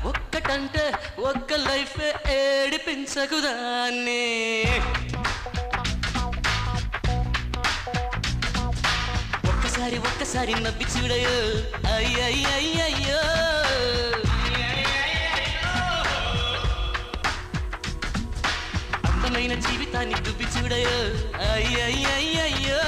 ఒక్కటంటే ఒక్క లైఫ్ ఏడిపించకుదాన్ని ఒక్కసారి నవ్వి చూడయో అయ్యయ్యయ్యో అందమైన జీవితాన్ని దువ్వి చూడయో అయ్యయ్యయ్యో